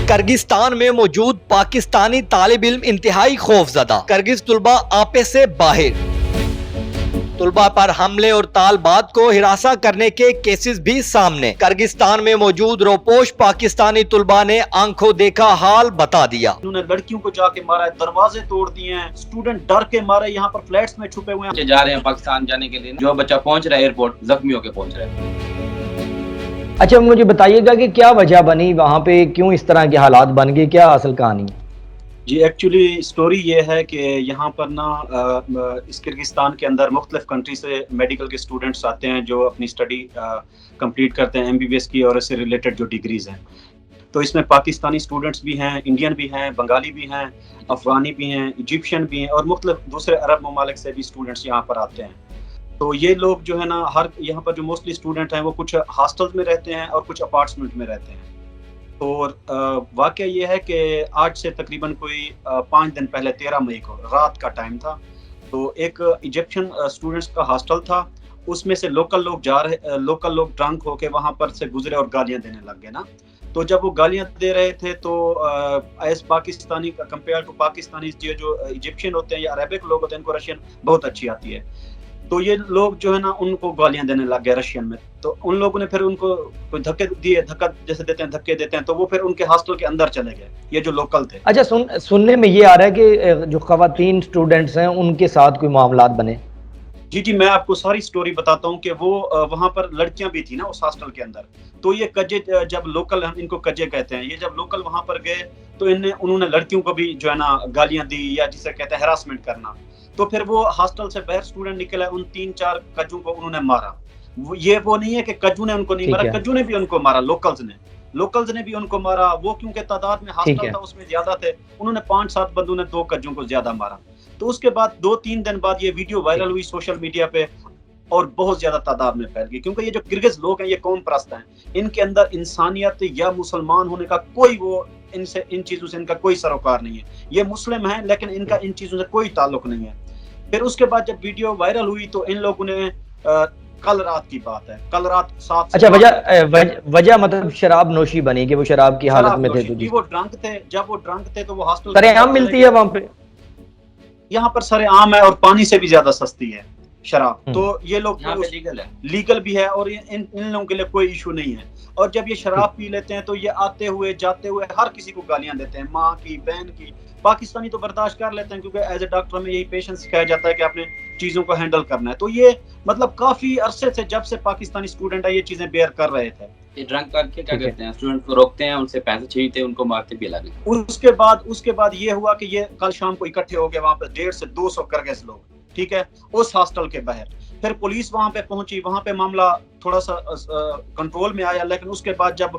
کرگستان میں موجود پاکستانی طالب علم انتہائی خوفزدہ، کرگز طلبہ آپے سے باہر۔ طلبہ پر حملے اور طالبات کو ہراساں کرنے کے کیسز بھی سامنے۔ کرگستان میں موجود روپوش پاکستانی طلبہ نے آنکھوں دیکھا حال بتا دیا۔ انہوں نے لڑکیوں کو جا کے مارا ہے، دروازے توڑ دیے ہیں، اسٹوڈنٹ ڈر کے مارے یہاں پر فلیٹس میں چھپے ہوئے ہیں۔ جا رہے ہیں پاکستان جانے کے لیے، جو بچہ پہنچ رہا ہے ایئرپورٹ زخمی ہو کے پہنچ رہا ہے۔ اچھا مجھے بتائیے گا کہ کیا وجہ بنی وہاں پہ، کیوں اس طرح کے حالات بن گئے، کیا اصل کہانی؟ جی ایکچولی سٹوری یہ ہے کہ یہاں پر نا اس کرگستان کے اندر مختلف کنٹری سے میڈیکل کے اسٹوڈنٹس آتے ہیں جو اپنی اسٹڈی کمپلیٹ کرتے ہیں MBBS کی اور اس سے ریلیٹڈ جو ڈگریز ہیں۔ تو اس میں پاکستانی اسٹوڈنٹس بھی ہیں، انڈین بھی ہیں، بنگالی بھی ہیں، افغانی بھی ہیں، ایجپشین بھی ہیں اور مختلف دوسرے عرب ممالک سے بھی اسٹوڈنٹس یہاں پر آتے ہیں۔ تو یہ لوگ جو ہے نا یہاں پر جو موسٹلی اسٹوڈنٹ ہیں وہ کچھ ہاسٹلز میں رہتے ہیں اور کچھ اپارٹمنٹ میں رہتے ہیں۔ اور واقعہ یہ ہے کہ آج سے تقریباً کوئی 5 دن پہلے 13 مئی کو رات کا ٹائم تھا، تو ایک ایجپشین اسٹوڈنٹس کا ہاسٹل تھا، اس میں سے لوکل لوگ ڈرنک ہو کے وہاں پر سے گزرے اور گالیاں دینے لگ گئے نا۔ تو جب وہ گالیاں دے رہے تھے تو ایز پاکستانی کا کمپیئر ٹو پاکستانی جو ایجپشین ہوتے ہیں یا عربک لوگ ہوتے ہیں ان کو رشین بہت اچھی آتی ہے، تو یہ لوگ جو ہے نا ان کو گالیاں دینے لگ گئے رشین میں۔ تو ان لوگوں نے پھر ان کو کوئی دھکے دیے، دھکا جیسے دیتے ہیں دھکے دیتے ہیں، تو وہ پھر ان کے ہاسٹل کے اندر چلے گئے، یہ جو لوکل تھے۔ اچھا سننے میں یہ آ رہا ہے کہ جو خواتین سٹوڈنٹس ہیں ان کے ساتھ کوئی معاملات بنے؟ جی میں آپ کو ساری سٹوری بتاتا ہوں کہ وہ وہاں پر لڑکیاں بھی تھی نا اس ہاسٹل کے اندر، تو یہ کجے جب لوکل، ہم ان کو کجے کہتے ہیں، یہ جب لوکل وہاں پر گئے تو انہوں نے لڑکیوں کو بھی جو ہے نا گالیاں دی یا جسے کہتے ہیں ہراسمنٹ کرنا۔ تو پھر وہ ہاسٹل سے باہر اسٹوڈنٹ نکلا، ان 3-4 کجوں کو انہوں نے مارا۔ وہ نہیں ہے کہ کجو نے ان کو نہیں مارا، کجو نے بھی ان کو مارا، لوکلز نے بھی ان کو مارا۔ وہ کیونکہ تعداد میں ہاسٹل تھا اس میں زیادہ تھے، انہوں نے 5-7 بندوں نے 2 کجوں کو زیادہ مارا۔ تو اس کے بعد 2-3 دن بعد یہ ویڈیو وائرل ہوئی سوشل میڈیا پہ اور بہت زیادہ تعداد میں پھیل گئی، کیونکہ یہ جو کرگز لوگ ہیں یہ قوم پرست ہیں، ان کے اندر انسانیت یا مسلمان ہونے کا کوئی ان چیزوں سے ان کا کوئی سروکار نہیں ہے۔ یہ مسلم ہیں لیکن ان کا ان چیزوں سے کوئی تعلق نہیں ہے۔ پھر اس کے بعد جب ویڈیو وائرل ہوئی تو ان لوگوں نے کل رات کی بات ہے، کل رات 7 اچھا وجہ مطلب شراب نوشی بنی کہ وہ شراب کی حالت میں تھے؟ جی وہ ڈرنک تھے، جب وہ ڈرنک تھے تو وہ ہاسٹل سرے عام ملتی ہے وہاں پہ؟ یہاں پر سرے عام ہے اور پانی سے بھی زیادہ سستی ہے شراب، تو یہ لوگ لیگل بھی ہے اور ان لوگوں کے لیے کوئی ایشو نہیں ہے۔ اور جب یہ شراب پی لیتے ہیں تو یہ آتے ہوئے جاتے ہوئے ہر کسی کو گالیاں دیتے ہیں، ماں کی، بہن کی۔ پاکستانی تو برداشت کر لیتے ہیں کیونکہ ایز اے ڈاکٹر میں یہی پیشنس سکھایا جاتا ہے کہ آپ نے چیزوں کو ہینڈل کرنا ہے۔ تو یہ مطلب کافی عرصے سے جب سے پاکستانی اسٹوڈنٹ ہے یہ چیزیں بیئر کر رہے تھے۔ یہ ڈرنک کر کے کیا کرتے ہیں، اسٹوڈنٹ کو روکتے ہیں، ان سے پیسے چھینتے ہیں، ان کو مارتے بھی لگے۔ اس کے بعد یہ ہوا کہ یہ کل شام کو اکٹھے ہو گئے وہاں پہ 150 سے 200 کرگز لوگ، ٹھیک ہے، اس ہاسٹل کے باہر۔ پھر پولیس وہاں پہ پہنچی، وہاں پہ معاملہ تھوڑا سا کنٹرول میں آیا، لیکن اس کے بعد جب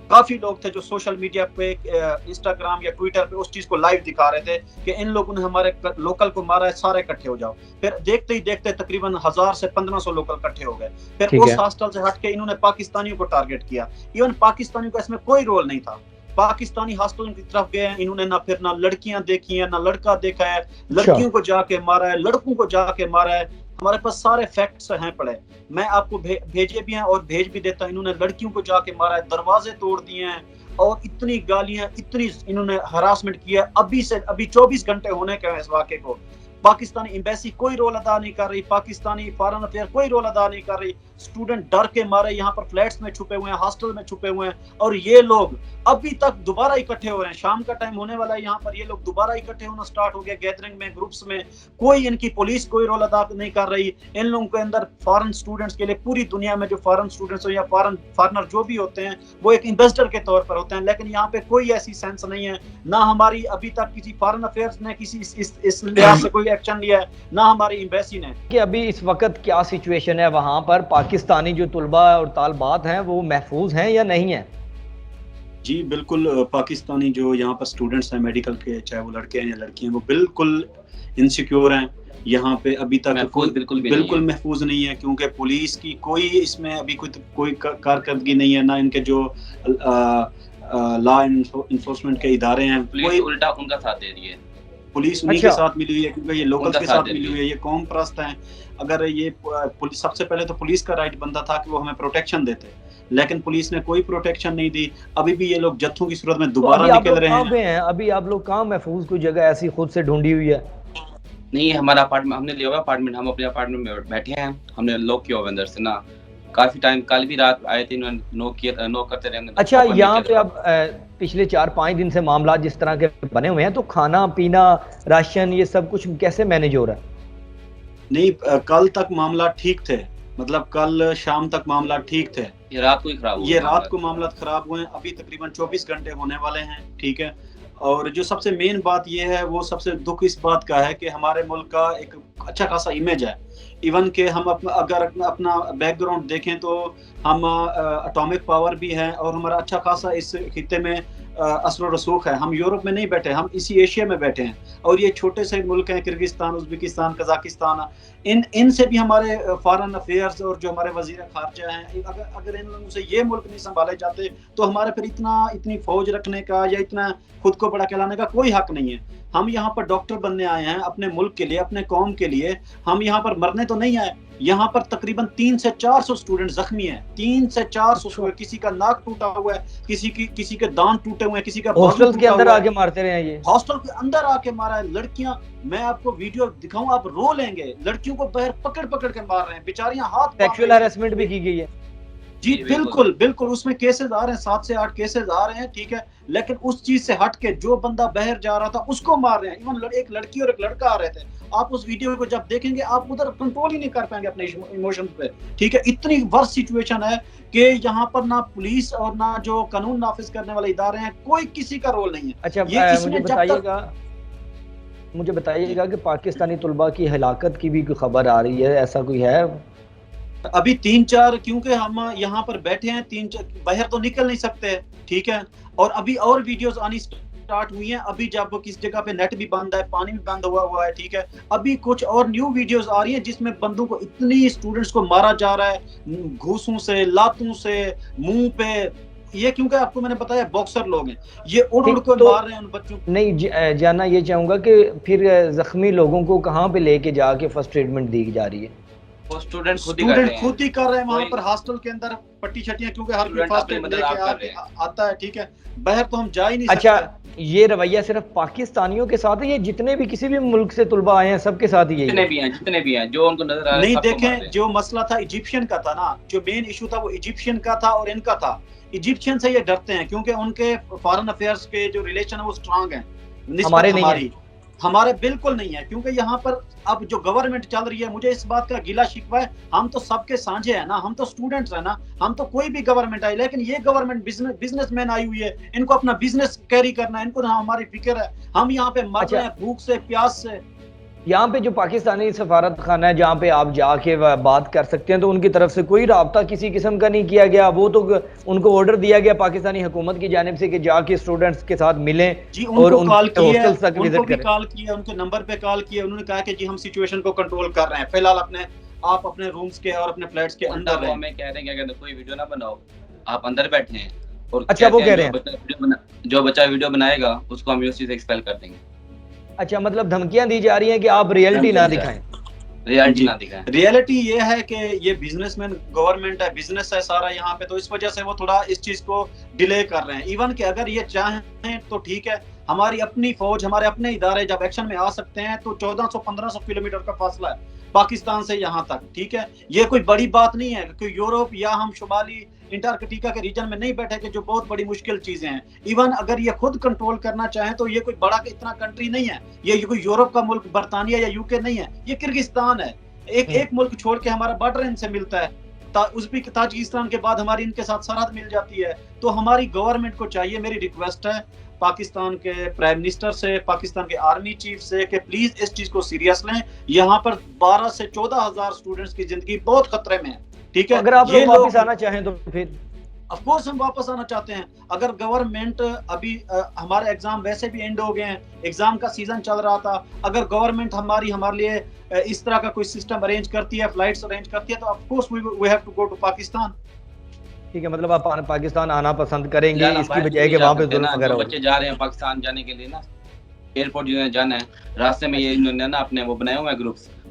کافی لوگ تھے جو سوشل میڈیا پہ، انسٹاگرام یا ٹویٹر پہ اس چیز کو لائیو دکھا رہے تھے کہ ان لوگوں نے ہمارے لوکل کو مارا ہے، سارے اکٹھے ہو جاؤ۔ پھر دیکھتے ہی دیکھتے تقریباً 1000 سے 1500 لوکل اکٹھے ہو گئے۔ پھر اس ہاسٹل سے ہٹ کے انہوں نے پاکستانیوں کو ٹارگٹ کیا، ایون پاکستانیوں کا اس میں کوئی رول نہیں تھا۔ پاکستانی ہاسٹل کی طرف گئے ہیں، انہوں نے نہ لڑکیاں دیکھی ہیں، نہ لڑکا دیکھا ہے، لڑکیوں کو جا کے مارا ہے، لڑکوں کو جا کے مارا ہے۔ ہمارے پاس سارے فیکٹس ہیں پڑے، میں آپ کو بھیجے بھی ہیں اور بھیج بھی دیتا ہوں۔ انہوں نے لڑکیوں کو جا کے مارا ہے، دروازے توڑ دیے ہیں اور اتنی گالیاں، اتنی انہوں نے ہراسمنٹ کیا۔ ابھی 24 گھنٹے ہونے کے اس واقعے کو پاکستانی ایمبیسی کوئی رول ادا نہیں کر رہی، پاکستانی فارن افیئر کوئی رول ادا نہیں کر رہی۔ اسٹوڈنٹ ڈر کے مارے یہاں پر فلیٹس میں چھپے ہوئے ہیں، ہاسٹل میں چھپے ہوئے ہیں، اور یہ لوگ ابھی تک دوبارہ اکٹھے ہو رہے ہیں۔ شام کا ٹائم ہونے والا ہے یہاں پر، یہ لوگ دوبارہ اکٹھے ہونا سٹارٹ ہو گیا گیدرنگ میں، گروپس میں۔ کوئی ان کی پولیس کوئی رول ادا نہیں کر رہی۔ ان لوگوں کے اندر فارن اسٹوڈنٹس کے لیے پوری دنیا میں جو فارن اسٹوڈنٹس یا فارنر جو بھی ہوتے ہیں وہ ایک انویسٹر کے طور پر ہوتے ہیں، لیکن یہاں پہ کوئی ایسی سینس نہیں ہے۔ نہ ہماری ابھی تک کسی فارن افیئرز نے کسی اس لحاظ سے کوئی ایکشن لیا ہے، نہ ہماری ایمبیسی نے۔ کہ ابھی اس وقت کیا سچویشن ہے وہاں پر؟ پاکستانی جو طلبہ اور طالبات ہیں وہ محفوظ ہیں یا نہیں ہیں؟ جی بالکل، پاکستانی جو یہاں پر اسٹوڈنٹس ہیں میڈیکل کے، چاہے وہ لڑکے ہیں یا لڑکیاں، وہ بالکل انسیکیور ہیں یہاں پہ، ابھی تک بالکل محفوظ نہیں ہے، کیونکہ پولیس کی کوئی اس میں ابھی کوئی کارکردگی نہیں ہے، نہ ان کے جو لا انفورسمنٹ کے ادارے ہیں، کوئی الٹا ان کا ساتھ دے رہی ہے۔ پولیس انہیں کے ساتھ ملی ہوئی ہے کیونکہ یہ لوکل کے ساتھ ملی ہوئی ہے، یہ قوم پرست ہیں۔ اگر یہ سب سے پہلے تو پولیس کا رائٹ بنتا تھا کہ وہ ہمیں پروٹیکشن دیتے، لیکن پولیس نے کوئی پروٹیکشن نہیں دی. ابھی بھی یہ لوگ جتھوں کی صورت میں دوبارہ نکل رہے ہیں. ابھی آپ لوگ کہاں محفوظ کوئی جگہ ایسی خود سے ڈھونڈی ہوئی ہے؟ نہیں, ہمارا اپارٹمنٹ ہم نے لیا ہوا اپارٹمنٹ, ہم اپنے اپارٹمنٹ میں بیٹھے ہیں, ہم نے لاک کیا ہوا اندر سے نا. کافی ٹائم, کل بھی رات آئے تھے, نوک کرتے رہے. اچھا, یہاں پہ اب پچھلے 4-5 دن سے معاملات جس طرح کے بنے ہوئے ہیں, تو کھانا پینا, راشن, یہ سب کچھ کیسے مینیج ہو رہا ہے؟ نہیں, کل تک معاملات ٹھیک تھے, مطلب کل شام تک معاملات ٹھیک تھے. یہ رات کو ہی خراب ہوئے, یہ رات کو معاملات خراب ہوئے ہیں. ابھی تقریباً 24 گھنٹے ہونے والے ہیں. ٹھیک ہے, اور جو سب سے مین بات یہ ہے, وہ سب سے دکھ اس بات کا ہے کہ ہمارے ملک کا ایک اچھا خاصا امیج ہے. ایون کہ ہم اگر اپنا بیک گراؤنڈ دیکھیں تو ہم اٹامک پاور بھی ہیں, اور ہمارا اچھا خاصا اس خطے میں اثر و رسوخ ہے. ہم یورپ میں نہیں بیٹھے, ہم اسی ایشیا میں بیٹھے ہیں, اور یہ چھوٹے سے ملک ہیں, کرغزستان, ازبکستان, قزاقستان. ان سے بھی ہمارے فارن افیئرز اور جو ہمارے وزیر خارجہ ہیں, اگر ان لوگوں سے یہ ملک نہیں سنبھالے جاتے تو ہمارے پھر اتنی فوج رکھنے کا یا اتنا خود کو بڑا کہلانے کا کوئی حق نہیں ہے. ہم یہاں پر ڈاکٹر بننے آئے ہیں اپنے ملک کے لیے, اپنے قوم کے لیے. ہم یہاں پر مرنے تو نہیں آئے. یہاں پر تقریباً 300 سے 400 اسٹوڈنٹ زخمی ہیں, 300 سے 400. کسی کا ناک ٹوٹا ہوا ہے, کسی کے دانت ٹوٹے ہوئے ہیں, کسی کا ہاسٹل کے اندر آ کے مارتے رہے ہیں. یہ ہاسٹل کے اندر آ کے مارا ہے. لڑکیاں, میں آپ کو ویڈیو دکھاؤں, آپ رو لیں گے. لڑکیوں کو باہر پکڑ کے مار رہے ہیں, بیچاریاں ہاتھ. سیکشوئل ہراسمنٹ بھی کی گئی ہے. جی بالکل, اس میں کیسز آ رہے ہیں, 7 سے 8 کیسز آ رہے ہیں. ٹھیک ہے, لیکن اس چیز سے ہٹ کے جو بندہ باہر جا رہا تھا اس کو مار رہے ہیں. ایون ایک لڑکی اور ایک لڑکا آ رہے تھے. آپ اس ویڈیو کو جب دیکھیں گے آپ ادھر کنٹرول ہی نہیں کر پائیں گے اپنے ایموشن پہ. ٹھیک ہے, اتنی ورس سچویشن ہے کہ یہاں پر نہ پولیس اور نہ جو قانون نافذ کرنے والے ادارے ہیں, کوئی کسی کا رول نہیں ہے. اچھا, مجھے بتائیے گا کہ پاکستانی طلباء کی ہلاکت کی بھی کوئی خبر آ رہی ہے, ایسا کوئی ہے؟ ابھی 3-4, کیونکہ ہم یہاں پر بیٹھے ہیں, 3-4 باہر تو نکل نہیں سکتے. ٹھیک ہے, اور ابھی اور ویڈیوز آنی سٹارٹ ہوئی ہیں. ابھی جب کس جگہ پہ نیٹ بھی بند ہے, پانی بھی بند ہوا ہے. ٹھیک ہے, ابھی کچھ اور نیو ویڈیوز آ رہی ہیں جس میں بندوں کو, اتنی اسٹوڈنٹس کو مارا جا رہا ہے گھوسوں سے, لاتوں سے, منہ پہ. یہ کیونکہ آپ کو میں نے بتایا باکسر لوگ ہیں, یہ اڑ کو مار رہے ہیں ان بچوں کو. نہیں, جاننا یہ چاہوں گا کہ پھر زخمی لوگوں کو کہاں پہ لے کے جا کے فرسٹ ٹریٹمنٹ دی جا رہی ہے؟ وہ اسٹوڈنٹ خود ہی کر رہے ہیں وہاں پر ہاسٹل کے اندر پٹی چھٹیاں, کیونکہ ہر کوئی فرسٹ ایڈ لے کے آتا ہے. ٹھیک ہے, باہر تو ہم جا ہی نہیں سکتے. اچھا, یہ رویہ صرف پاکستانیوں کے ساتھ ہے, یہ جتنے بھی کسی بھی ملک سے طلباء آئے ہیں سب کے ساتھ یہ جتنے بھی ہیں جو ان کو نظر آ رہا ہے؟ نہیں, دیکھیں, جو مسئلہ تھا ایجپشین کا تھا نا, جو مین ایشو تھا وہ ایجپشین کا تھا اور ان کا تھا. ایجپشین سے یہ ڈرتے ہیں کیونکہ ان کے فارن افیئرز کے جو ریلیشن ہے وہ اسٹرانگ ہیں. ہمارے بالکل نہیں ہے, کیونکہ یہاں پر اب جو گورنمنٹ چل رہی ہے, مجھے اس بات کا گلا شکوہ ہے, ہم تو سب کے سانجھے ہیں نا, ہم تو اسٹوڈنٹس ہیں نا, ہم تو کوئی بھی گورنمنٹ آئی, لیکن یہ گورنمنٹ بزنس مین آئی ہوئی ہے, ان کو اپنا بزنس کیری کرنا ہے, ان کو ہماری فکر ہے. ہم یہاں پہ مر رہے ہیں بھوک سے, پیاس سے. یہاں پہ جو پاکستانی سفارت خانہ ہے جہاں پہ آپ جا کے بات کر سکتے ہیں, تو ان کی طرف سے کوئی رابطہ کسی قسم کا نہیں کیا گیا؟ وہ تو ان کو آرڈر دیا گیا پاکستانی حکومت کی جانب سے کہ جا کے اسٹوڈنٹس کے ساتھ ملیں اور ان کو ہاسٹل تک وزٹ کریں. کال کیا, ان کے نمبر پہ کال کیا, انہوں نے کہا کہ جی ہم سچویشن کو کنٹرول کر رہے ہیں, فی الحال آپ اپنے رومز کے اور اپنے فلیٹس کے اندر رہیں. ہمیں کہہ رہے ہیں کہ کوئی ویڈیو نہ بناؤ, آپ اندر بیٹھے ہیں. اور اچھا, وہ کہہ رہے ہیں جو بچہ ویڈیو بنائے گا اس کو ہم یونیورسٹی سے ایکسپیل کر دیں گے. اچھا, مطلب دھمکیاں دی جا رہی ہیں کہ آپ ریئلٹی نہ دکھائیں. ریئلٹی یہ ہے کہ یہ بزنس مین گورنمنٹ ہے, بزنس ہے سارا یہاں پہ, تو اس وجہ سے وہ تھوڑا اس چیز کو ڈیلے کر رہے ہیں. ایون کہ اگر یہ چاہیں تو ٹھیک ہے, ہماری اپنی فوج, ہمارے اپنے ادارے جب ایکشن میں آ سکتے ہیں تو 1400-1500 کلومیٹر کا فاصلہ ہے پاکستان سے یہاں تک. ٹھیک ہے, یہ کوئی بڑی بات نہیں ہے کہ یورپ یا ہم شمالی انٹارکٹیکا کے ریجن میں نہیں بیٹھے کہ جو بہت بڑی مشکل چیزیں ہیں. ایون اگر یہ خود کنٹرول کرنا چاہیں تو یہ کوئی بڑا اتنا کنٹری نہیں ہے, یہ کوئی یورپ کا ملک, برطانیہ یا UK نہیں ہے, یہ کرغزستان ہے. ایک ملک چھوڑ کے ہمارا بارڈر ان سے ملتا ہے, تاجکستان کے بعد ہماری ان کے ساتھ سرحد مل جاتی ہے. تو ہماری گورنمنٹ کو چاہیے, میری ریکویسٹ ہے پاکستان کے پرائم منسٹر سے, پاکستان کے آرمی چیف سے, کہ پلیز اس چیز کو سیریس لیں. یہاں پر 12 سے 14 ہزار اسٹوڈنٹس کی زندگی بہت خطرے میں ہے. ٹھیک ہے, اگر آپ واپس آنا چاہیں تو پھر آف کورس ہم واپس آنا چاہتے ہیں. اگر گورنمنٹ, ابھی ہمارے ایگزام ویسے بھی اینڈ ہو گئے ہیں, ایگزام کا سیزن چل رہا تھا, اگر گورنمنٹ ہمارے لیے اس طرح کا کوئی سسٹم ارینج کرتی ہے, فلائٹس ارینج کرتی ہے, تو of course we have to go to Pakistan. ٹھیک ہے, مطلب آپ پاکستان آنا پسند کریں گے اس کی بجائے کہ وہاں پہ ظلم وغیرہ ہو. بچے جا رہے ہیں پاکستان جانے کے لیے نا, ایئرپورٹ جو ہے جانا ہے, راستے میں یہ انہوں نے نا اپنے وہ بنائے ہوئے ہیں گروپس,